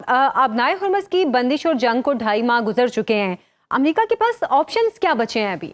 आबनाए Hormuz की बंदिश और जंग को 2.5 माह गुजर चुके हैं। अमेरिका के पास ऑप्शंस क्या बचे हैं अभी?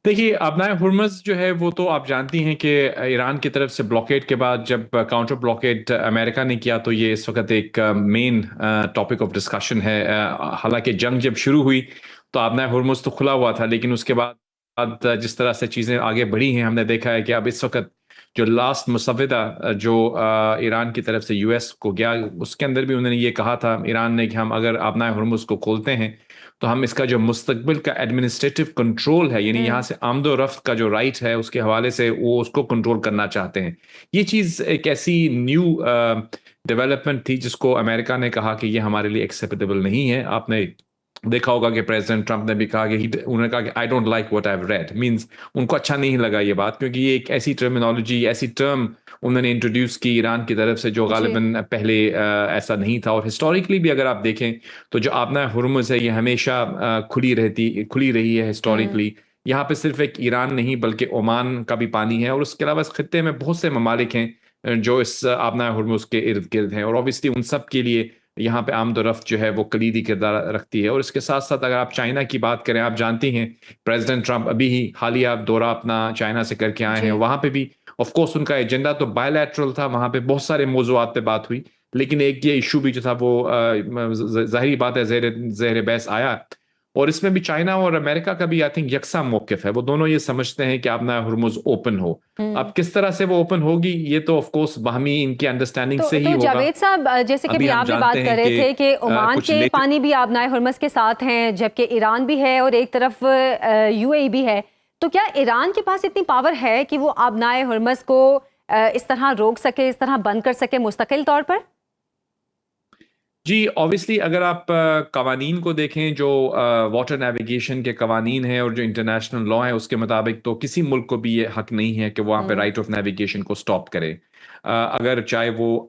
देखिए, आबनाए हुर्मुज़ जो है वो तो आप जानती हैं कि ईरान की तरफ से ब्लॉकेड के बाद जब काउंटर ब्लॉकेड अमेरिका ने किया तो ये इस वक्त एक मेन टॉपिक ऑफ डिस्कशन है। हालांकि जंग जब शुरू हुई तो आबनाए हुर्मुज़ तो खुला हुआ था, लेकिन उसके बाद जिस तरह से चीज़ें आगे बढ़ी हैं हमने देखा है कि अब इस वक्त जो लास्ट मुसव्विदा जो ईरान की तरफ से यूएस को गया, उसके अंदर भी उन्होंने ये कहा था ईरान ने कि हम अगर आबनाए हुर्मुज़ को खोलते हैं तो हम इसका जो मुस्तकबिल का एडमिनिस्ट्रेटिव कंट्रोल है, यानी यहाँ से आमदो रफ्त का जो राइट है उसके हवाले से वो उसको कंट्रोल करना चाहते हैं। ये चीज़ एक ऐसी न्यू डेवलपमेंट थी जिसको अमेरिका ने कहा कि ये हमारे लिए एक्सेप्टेबल नहीं है। आपने देखा होगा कि प्रेसिडेंट ट्रंप ने भी कहा कि उन्होंने कहा कि I don't like what I have read, means उनको अच्छा नहीं लगा ये बात, क्योंकि ये एक ऐसी टर्मिनोलॉजी, ऐसी टर्म उन्होंने इंट्रोड्यूस की ईरान की तरफ से जो जी। गालिबन पहले ऐसा नहीं था। और हिस्टोरिकली भी अगर आप देखें तो जो आबना हुर्मुज़ है ये हमेशा खुली रही है हम्म। हिस्टोरिकली। यहाँ पे सिर्फ एक ईरान नहीं बल्कि ओमान का भी पानी है, और उसके अलावा इस खत्ते में बहुत से ममालिक हैं जो इस आबना हुर्मुज़ के इर्द गिर्द हैं, और ऑब्वियसली उन सब के लिए यहाँ पे आमदोरफ्त जो है वो कलीदी किरदार रखती है। और इसके साथ साथ अगर आप चाइना की बात करें, आप जानती हैं प्रेसिडेंट ट्रंप अभी ही हालिया दौरा अपना चाइना से करके आए हैं। जी। वहाँ पे भी ऑफ कोर्स उनका एजेंडा तो बायलैटरल था, वहाँ पे बहुत सारे मौज़ूआत पे बात हुई, लेकिन एक ये इशू भी जो था वो ज़ाहिर बात है ज़ेर बहस आया। और इसमें भी चाइना और अमेरिका का भी आई थिंक यकसा मौक़िफ़ है, वो दोनों ये समझते हैं कि अपना हुर्मुज़ ओपन हो। अब हम्म। किस तरह से वो ओपन होगी ये तो ऑफ कोर्स बाहमी इनकी अंडरस्टैंडिंग से ही तो होगा। जावेद साहब, जैसे कि अभी अभी हम आप भी बात जानते कर हैं रहे कि थे कि ओमान कुछ के लेटेस्ट पानी भी आबनाए हुर्मुज़ के साथ हैं, जबकि ईरान भी है और एक तरफ यूएई भी है। तो क्या ईरान के पास इतनी पावर है कि वो आबनाए हुर्मुज़ को इस तरह रोक सके, इस तरह बंद कर सके मुस्तकिल तौर पर? जी, ऑब्वियसली अगर आप कवानीन को देखें जो वाटर नेविगेशन के कवानीन हैं और जो इंटरनेशनल लॉ है उसके मुताबिक तो किसी मुल्क को भी ये हक नहीं है कि वहाँ पे हम्म। राइट ऑफ नेविगेशन को स्टॉप करे। अगर चाहे वो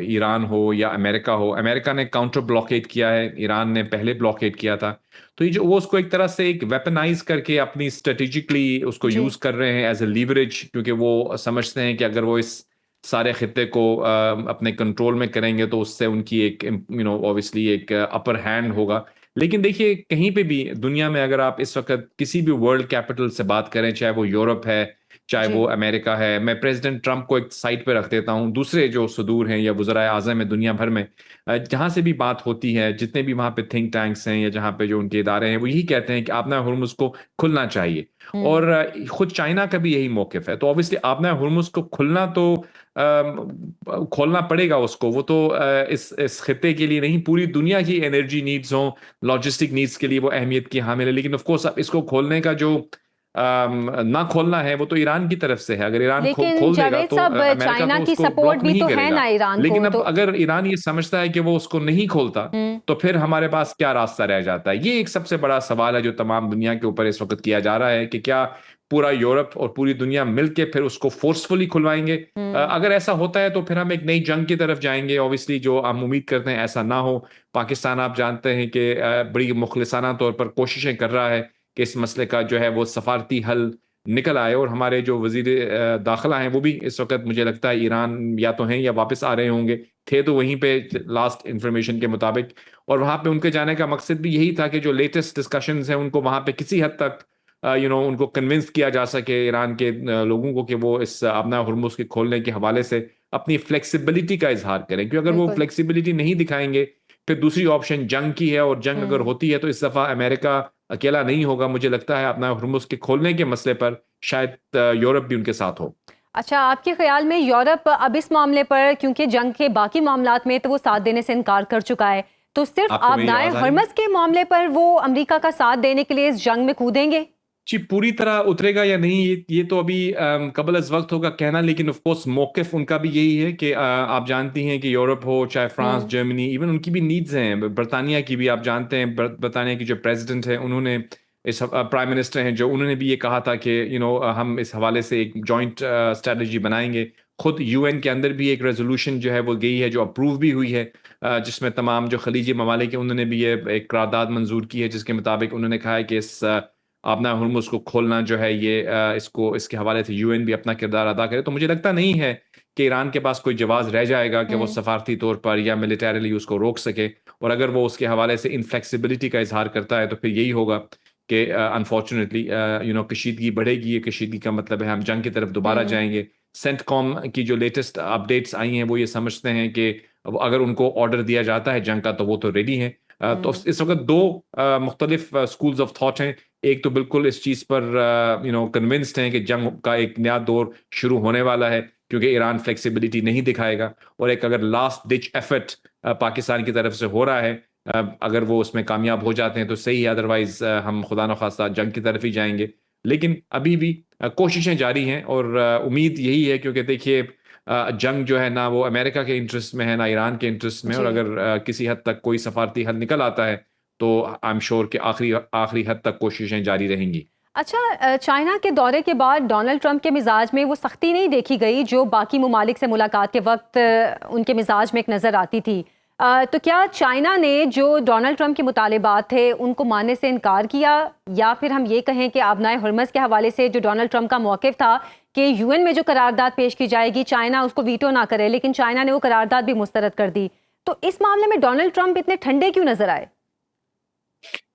ईरान हो या अमेरिका हो, अमेरिका ने काउंटर ब्लॉकेट किया है, ईरान ने पहले ब्लॉकेट किया था। तो ये जो वो उसको एक तरह से एक वेपनाइज करके अपनी स्ट्रेटेजिकली उसको जी। यूज़ कर रहे हैं एज ए लीवरेज, क्योंकि वो समझते हैं कि अगर वो इस सारे खित्ते को अपने कंट्रोल में करेंगे तो उससे उनकी एक ऑब्वियसली एक अपर हैंड होगा। लेकिन देखिए, कहीं पे भी दुनिया में अगर आप इस वक्त किसी भी वर्ल्ड कैपिटल से बात करें, चाहे वो यूरोप है, चाहे जी। वो अमेरिका है, मैं प्रेसिडेंट ट्रंप को एक साइड पे रख देता हूँ, दूसरे जो सदूर हैं या वज़राए आज़म है दुनिया भर में, जहाँ से भी बात होती है, जितने भी वहाँ पे थिंक टैंक्स हैं या जहाँ पे जो उनके इदारे हैं, वो यही कहते हैं कि आपना हुर्मुज़ को खुलना चाहिए। हम्म। और खुद चाइना का भी यही मौकिफ है। तो ऑब्वियसली आपना हुर्मुज़ को खुलना तो खोलना पड़ेगा उसको, वो तो इस खित्ते के लिए नहीं, पूरी दुनिया की एनर्जी नीड्स हों, लॉजिस्टिक नीड्स के लिए वो अहमियत की हामिल है। लेकिन ऑफ कोर्स अब इसको खोलने का जो ना खोलना है वो तो ईरान की तरफ से है। अगर ईरान लेकिन खोल देगा जावेद तो साहब, अमेरिका चाइना तो की उसको सपोर्ट ब्लॉक भी नहीं तो है करेगा। ना ईरान को, लेकिन अब तो अगर ईरान ये समझता है कि वो उसको नहीं खोलता हम्म। तो फिर हमारे पास क्या रास्ता रह जाता है? ये एक सबसे बड़ा सवाल है जो तमाम दुनिया के ऊपर इस वक्त किया जा रहा है कि क्या पूरा यूरोप और पूरी दुनिया मिलके फिर उसको फोर्सफुली खुलवाएंगे? हम्म। अगर ऐसा होता है तो फिर हम एक नई जंग की तरफ जाएंगे, ऑब्वियसली जो हम उम्मीद करते हैं ऐसा ना हो। पाकिस्तान आप जानते हैं कि बड़ी मुखलिसाना तौर पर कोशिशें कर रहा है कि इस मसले का जो है वो सफारती हल निकल आए, और हमारे जो वजीर दाखिला हैं वो भी इस वक्त मुझे लगता है ईरान या तो हैं या वापस आ रहे होंगे, थे तो वहीं पे लास्ट इंफॉर्मेशन के मुताबिक। और वहाँ पे उनके जाने का मकसद भी यही था कि जो लेटेस्ट डिस्कशंस हैं उनको वहाँ पे किसी हद तक उनको कन्विंस किया जा सके ईरान के लोगों को कि वो इस अपना हुर्मुज़ के खोलने के हवाले से अपनी फ्लेक्सिबिलिटी का इजहार करें, क्योंकि अगर वो बिल्कुल। फ्लेक्सिबिलिटी नहीं दिखाएंगे फिर दूसरी ऑप्शन जंग की है, और जंग अगर हम्म। होती है तो इस दफ़ा अमेरिका अकेला नहीं होगा। मुझे लगता है अपना हुर्मुज़ के खोलने के मसले पर शायद यूरोप भी उनके साथ हो। अच्छा, आपके ख्याल में यूरोप अब इस मामले पर, क्योंकि जंग के बाकी मामलात में तो वो साथ देने से इनकार कर चुका है, तो सिर्फ आपको मेरी आबनाए आवाज़ आ रही है? हुर्मुज़ के मामले पर वो अमेरिका का साथ देने के लिए इस जंग में कूदेंगे? जी, पूरी तरह उतरेगा या नहीं ये तो अभी कबल अज़ वक्त होगा कहना, लेकिन ऑफ कोर्स मौक़िफ़ उनका भी यही है कि आप जानती हैं कि यूरोप हो चाहे फ्रांस, हम्म। जर्मनी, इवन उनकी भी नीड्स हैं। बरतानिया की भी आप जानते हैं, बरतानिया की जो प्रेसिडेंट है उन्होंने प्राइम मिनिस्टर हैं जो, उन्होंने भी ये कहा था कि हम इस हवाले से एक जॉइंट स्ट्रेटजी बनाएंगे। खुद यूएन के अंदर भी एक रेजोल्यूशन जो है वो गई है जो अप्रूव भी हुई है, जिसमें तमाम जो खलीजी ममालिक हैं उन्होंने भी ये एक करारदाद मंजूर की है, जिसके मुताबिक उन्होंने कहा है कि इस आपना हुर्मुज़ को खोलना जो है ये इसको इसके हवाले से यूएन भी अपना किरदार अदा करे। तो मुझे लगता नहीं है कि ईरान के पास कोई जवाब रह जाएगा कि वो सफारती तौर पर या मिलिटरीली उसको रोक सके, और अगर वो उसके हवाले से इनफ्लेक्सिबिलिटी का इजहार करता है तो फिर यही होगा कि अनफॉर्चुनेटली कशीदगी बढ़ेगी। ये कशीदगी का मतलब है हम जंग की तरफ दोबारा जाएंगे। सेंटकॉम की जो लेटेस्ट अपडेट्स आई हैं वो ये समझते हैं कि अगर उनको ऑर्डर दिया जाता है जंग का तो वो तो रेडी हैं। तो इस वक्त दो मुख्तलिफ स्कूल्स ऑफ थॉट हैं। एक तो बिल्कुल इस चीज़ पर कन्विंस्ड हैं कि जंग का एक नया दौर शुरू होने वाला है क्योंकि ईरान फ्लेक्सिबिलिटी नहीं दिखाएगा, और एक अगर लास्ट डिच एफर्ट पाकिस्तान की तरफ से हो रहा है, अगर वो उसमें कामयाब हो जाते हैं तो सही है, अदरवाइज हम खुदा न खास्ता जंग की तरफ ही जाएंगे। लेकिन अभी भी कोशिशें जारी हैं और उम्मीद यही है, क्योंकि देखिए जंग जो है ना वो अमेरिका के इंटरेस्ट में है ना ईरान के इंटरेस्ट में, और जी। अगर किसी हद तक कोई सफारती हल निकल आता है तो आई एम श्योर कि आखिरी आखिरी हद तक कोशिशें जारी रहेंगी। अच्छा, चाइना के दौरे के बाद डोनाल्ड ट्रंप के मिजाज में वो सख्ती नहीं देखी गई जो बाकी ममालिक से मुलाकात के वक्त उनके मिजाज में एक नज़र आती थी। तो क्या चाइना ने जो डोनाल्ड ट्रंप के मुतालिबात थे उनको मानने से इनकार किया, या फिर हम ये कहें कि आबनाए हुर्मस के हवाले से जो डोनाल्ड ट्रंप का मौक़िफ़ था कि यूएन में जो करारदाद पेश की जाएगी चाइना उसको वीटो ना करे, लेकिन चाइना ने वो करारदाद भी मुस्तरद कर दी। तो इस मामले में डोनाल्ड ट्रंप इतने ठंडे क्यों नजर आए?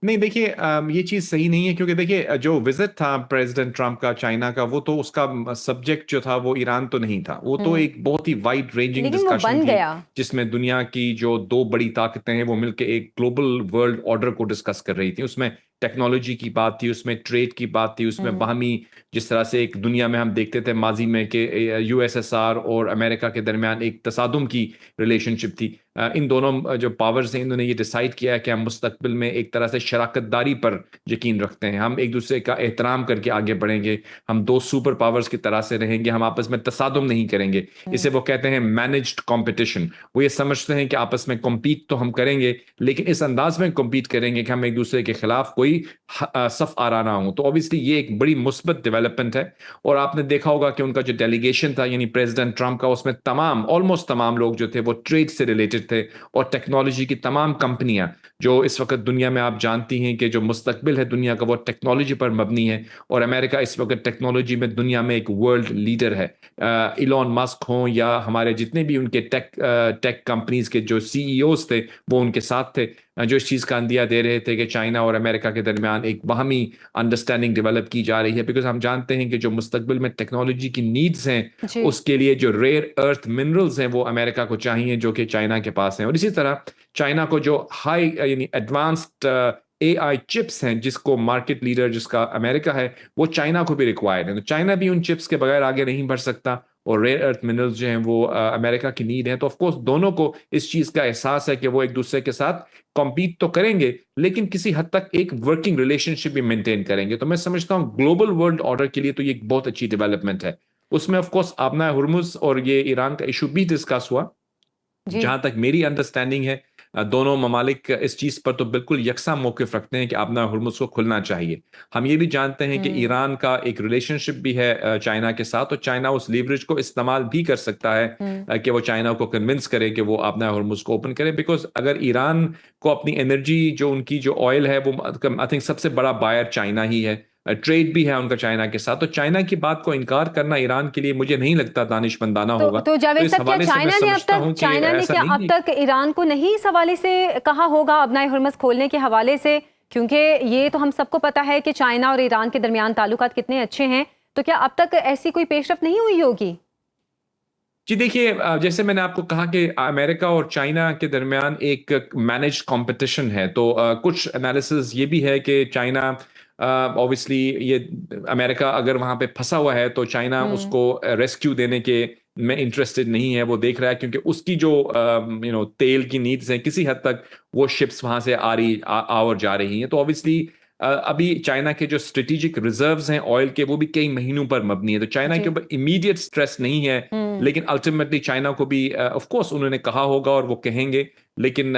नहीं देखिए, ये चीज़ सही नहीं है, क्योंकि देखिए जो विजिट था प्रेसिडेंट ट्रंप का चाइना का, वो तो उसका सब्जेक्ट जो था वो ईरान तो नहीं था, वो तो एक बहुत ही वाइड रेंजिंग लेकिन वो डिस्कशन बन थी गया। जिसमें दुनिया की जो दो बड़ी ताकतें हैं वो मिलकर एक ग्लोबल वर्ल्ड ऑर्डर को डिस्कस कर रही थी। उसमें टेक्नोलॉजी की बात थी, उसमें ट्रेड की बात थी, उसमें बाहमी जिस तरह से एक दुनिया में हम देखते थे माजी में कि यूएसएसआर और अमेरिका के दरमियान एक तसादुम की रिलेशनशिप थी। इन दोनों जो पावर्स हैं इन्होंने ये डिसाइड किया है कि हम मुस्तकबिल में एक तरह से शराकतदारी पर यकीन रखते हैं, हम एक दूसरे का एहतराम करके आगे बढ़ेंगे, हम दो सुपर पावर्स की तरह से रहेंगे, हम आपस में तसादुम नहीं करेंगे। इसे वो कहते हैं मैनेज्ड कंपटीशन। वो ये समझते हैं कि आपस में कम्पीट तो हम करेंगे, लेकिन इस अंदाज में कम्पीट करेंगे कि हम एक दूसरे के खिलाफ कोई सफ आरा ना हो। तो ऑब्वियसली ये एक बड़ी मुस्बत डेवलपमेंट है, और आपने देखा होगा कि उनका जो डेलीगेशन था यानी प्रेसिडेंट ट्रंप का, उसमें तमाम ऑलमोस्ट तमाम लोग जो थे वो ट्रेड से रिलेटेड थे, और टेक्नोलॉजी की तमाम कंपनियां जो इस वक्त दुनिया में आप जानती हैं कि जो मुस्तकबिल है दुनिया का वो टेक्नोलॉजी पर मबनी है, और अमेरिका इस वक्त टेक्नोलॉजी में दुनिया में एक वर्ल्ड लीडर है। इलॉन मस्क हों या हमारे जितने भी उनके टेक कंपनीज के जो सीईओज थे वो उनके साथ थे, जो इस चीज़ का अंदिया दे रहे थे कि चाइना और अमेरिका के दरमियान एक बाहमी अंडरस्टैंडिंग डेवलप की जा रही है, बिकॉज हम जानते हैं कि जो मुस्तकबिल में टेक्नोलॉजी की नीड्स हैं जी। उसके लिए जो रेयर अर्थ मिनरल्स हैं वो अमेरिका को चाहिए जो कि चाइना के पास हैं, और इसी तरह चाइना को जो हाई यानी एडवांस्ड एआई चिप्स हैं जिसको मार्केट लीडर जिसका अमेरिका है वो चाइना को भी रिक्वायर्ड है, तो चाइना भी उन चिप्स के बगैर आगे नहीं बढ़ सकता, और रेयर अर्थ मिनरल्स जो हैं वो अमेरिका की नीड है। तो ऑफ कोर्स दोनों को इस चीज़ का एहसास है कि वो एक दूसरे के साथ कॉम्पीट तो करेंगे लेकिन किसी हद तक एक वर्किंग रिलेशनशिप भी मेंटेन करेंगे। तो मैं समझता हूँ ग्लोबल वर्ल्ड ऑर्डर के लिए तो ये एक बहुत अच्छी डेवलपमेंट है। उसमें ऑफ कोर्स आबना हुर्मुज और ये ईरान का इशू भी डिस्कस हुआ। जी। जहां तक मेरी अंडरस्टैंडिंग है दोनों ममालिक इस चीज़ पर तो बिल्कुल यकसा मौक़िफ़ रखते हैं कि आबना हुर्मुज़ को खुलना चाहिए। हम ये भी जानते हैं कि ईरान का एक रिलेशनशिप भी है चाइना के साथ, और चाइना उस लीवरेज को इस्तेमाल भी कर सकता है कि वो चाइना को कन्विंस करे कि वो आबना हुर्मुज़ को ओपन करे, बिकॉज़ अगर ईरान को अपनी एनर्जी जो उनकी जो ऑयल है वो आई थिंक सबसे बड़ा बायर चाइना ही है, ट्रेड भी है उनका चाइना के साथ, तो चाइना की बात को इनकार करना ईरान के लिए मुझे नहीं लगता दानिशमंदाना होगा। तो जावेद इस साहब, क्या हवाले से मैं समझता हूँ कि ऐसा नहीं अब तक ईरान को नहीं इस हवाले से कहा होगा अबनाए हुर्मस खोलने के हवाले से, क्योंकि ये तो हम सबको पता है कि चाइना और ईरान के दरमियान ताल्लुकात कितने अच्छे हैं, तो क्या अब तक ऐसी कोई पेशरफ नहीं हुई होगी? जी देखिए, जैसे मैंने आपको कहा कि अमेरिका और चाइना के दरमियान एक मैनेज कंपटीशन है, तो कुछ एनालिसिस ये भी है कि चाइना ऑब्वियसली ये अमेरिका अगर वहाँ पे फंसा हुआ है तो चाइना उसको रेस्क्यू देने के में इंटरेस्टेड नहीं है, वो देख रहा है क्योंकि उसकी जो तेल की नीड्स हैं किसी हद तक वो शिप्स वहाँ से आ और जा रही हैं, तो ऑब्वियसली अभी चाइना के जो स्ट्रेटेजिक रिजर्व्स हैं ऑयल के वो भी कई महीनों पर मबनी है, तो चाइना के ऊपर इमीडिएट स्ट्रेस नहीं है, लेकिन अल्टीमेटली चाइना को भी ऑफ कोर्स उन्होंने कहा होगा और वो कहेंगे, लेकिन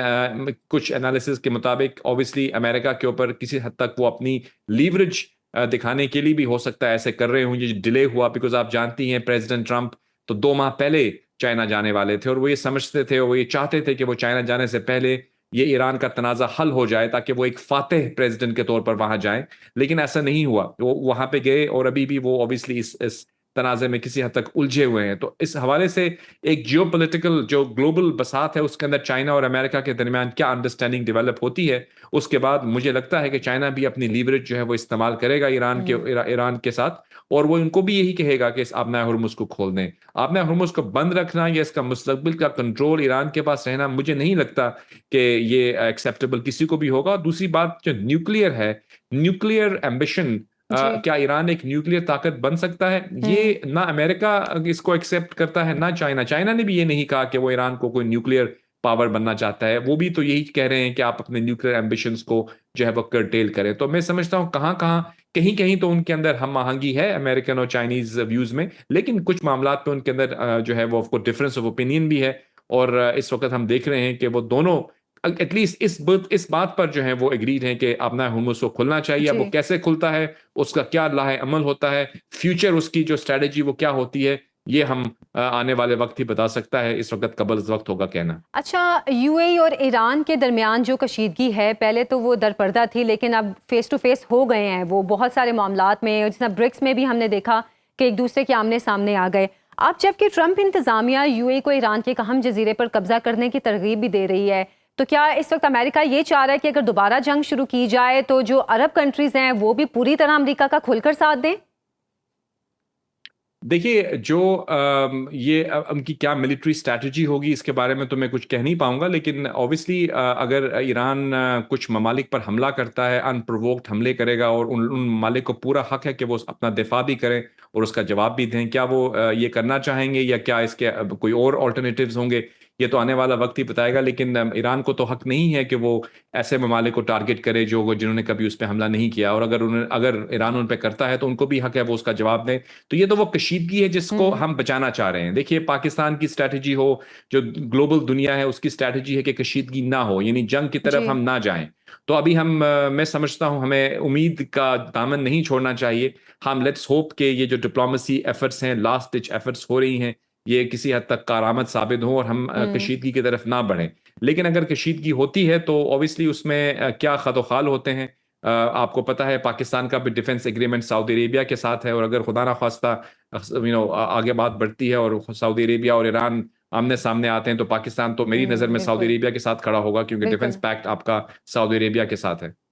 कुछ एनालिसिस के मुताबिक ऑब्वियसली अमेरिका के ऊपर किसी हद तक वो अपनी लीवरेज दिखाने के लिए भी हो सकता है ऐसे कर रहे होंगे। जो डिले हुआ बिकॉज आप जानती हैं प्रेसिडेंट ट्रंप तो 2 माह पहले चाइना जाने वाले थे और वो ये समझते थे और वो ये चाहते थे कि वो चाइना जाने से पहले ये ईरान का तनाज़ा हल हो जाए ताकि वो एक फातेह प्रेसिडेंट के तौर पर वहां जाए, लेकिन ऐसा नहीं हुआ। वो वहां पे गए और अभी भी वो ऑब्वियसली इस तनाज़े में किसी हद तक उलझे हुए हैं। तो इस हवाले से एक जियोपॉलिटिकल जो ग्लोबल बसात है उसके अंदर चाइना और अमेरिका के दरमियान क्या अंडरस्टैंडिंग डेवलप होती है, उसके बाद मुझे लगता है कि चाइना भी अपनी लीवरेज जो है वो इस्तेमाल करेगा ईरान के साथ, और वो इनको भी यही कहेगा कि इस आबनाए हुर्मुज को खोल दें। आबनाए हुर्मुज को बंद रखना या इसका मुस्तकबिल का कंट्रोल ईरान के पास रहना, मुझे नहीं लगता कि ये एक्सेप्टेबल किसी को भी होगा। दूसरी बात जो न्यूक्लियर है, न्यूक्लियर एम्बिशन, जी। क्या ईरान एक न्यूक्लियर ताकत बन सकता है? ये ना अमेरिका इसको एक्सेप्ट करता है ना चाइना। चाइना ने भी ये नहीं कहा कि वो ईरान को कोई न्यूक्लियर पावर बनना चाहता है। वो भी तो यही कह रहे हैं कि आप अपने न्यूक्लियर एम्बिशंस को जो है वो कर्टेल करें। तो मैं समझता हूँ कहाँ कहाँ कहीं कहीं तो उनके अंदर हम आहंगी है अमेरिकन और चाइनीज व्यूज में, लेकिन कुछ मामलात पे उनके अंदर जो है वो ऑफकोर्स डिफरेंस ऑफ ओपिनियन भी है। और इस वक्त हम देख रहे हैं कि वो दोनों एटलीस्ट इस बात पर जो है वो एग्रीड हैं कि अपना हुर्मुज़ को खुलना चाहिए। अब वो जी। कैसे खुलता है, उसका क्या लाहे अमल होता है, फ्यूचर उसकी जो स्ट्रेटजी वो क्या होती है, ये हम आने वाले वक्त ही बता सकता है। इस वक्त कबल वक्त होगा कहना। अच्छा, यूएई और ईरान के दरमियान जो कशीदगी है, पहले तो वो दरपर्दा थी, लेकिन अब फेस टू फेस हो गए हैं वो बहुत सारे मामलात में। जैसे ब्रिक्स में भी हमने देखा कि एक दूसरे के आमने सामने आ गए। अब जबकि ट्रंप इंतजामिया यूएई को ईरान के एक अहम जजीरे पर कब्जा करने की तरगीब भी दे रही है, तो क्या इस वक्त अमेरिका ये चाह रहा है कि अगर दोबारा जंग शुरू की जाए तो जो अरब कंट्रीज हैं वो भी पूरी तरह अमेरिका का खुलकर साथ दें? देखिए, जो ये उनकी क्या मिलिट्री स्ट्रैटेजी होगी इसके बारे में तो मैं कुछ कह नहीं पाऊंगा, लेकिन ऑब्वियसली अगर ईरान कुछ ममालिक पर हमला करता है, अनप्रोवोक्ड हमले करेगा, और उन ममालिक को पूरा हक है कि वो अपना दिफा भी करें और उसका जवाब भी दें। क्या वो ये करना चाहेंगे या क्या इसके कोई और ऑल्टरनेटिव्स होंगे, ये तो आने वाला वक्त ही बताएगा। लेकिन ईरान को तो हक नहीं है कि वो ऐसे ममालिक को टारगेट करे जिन्होंने कभी उस पर हमला नहीं किया, और अगर ईरान उन पर करता है तो उनको भी हक है वो उसका जवाब दें। तो ये तो वो कशीदगी है जिसको हम बचाना चाह रहे हैं। देखिए, पाकिस्तान की स्ट्रैटेजी हो, जो ग्लोबल दुनिया है उसकी स्ट्रैटेजी है कि कशीदगी ना हो, यानी जंग की तरफ जी। हम ना जाएं। तो अभी मैं समझता हूं हमें उम्मीद का दामन नहीं छोड़ना चाहिए। हम लेट्स होप कि ये जो डिप्लोमेसी एफर्ट्स हैं, लास्ट डिच एफर्ट्स हो रही हैं, ये किसी हद तक कारआमद साबित हो और हम कशीदगी की तरफ ना बढ़ें। लेकिन अगर कशीदगी होती है तो ऑब्वियसली उसमें क्या खतोखाल होते हैं। आपको पता है पाकिस्तान का भी डिफेंस एग्रीमेंट सऊदी अरेबिया के साथ है, और अगर खुदा ना खास्ता आगे बात बढ़ती है और सऊदी अरेबिया और ईरान आमने सामने आते हैं, तो पाकिस्तान तो मेरी नज़र में सऊदी बिल्कुल। अरेबिया के साथ खड़ा होगा, क्योंकि डिफेंस बिल्कुल। पैक्ट आपका सऊदी अरेबिया के साथ है।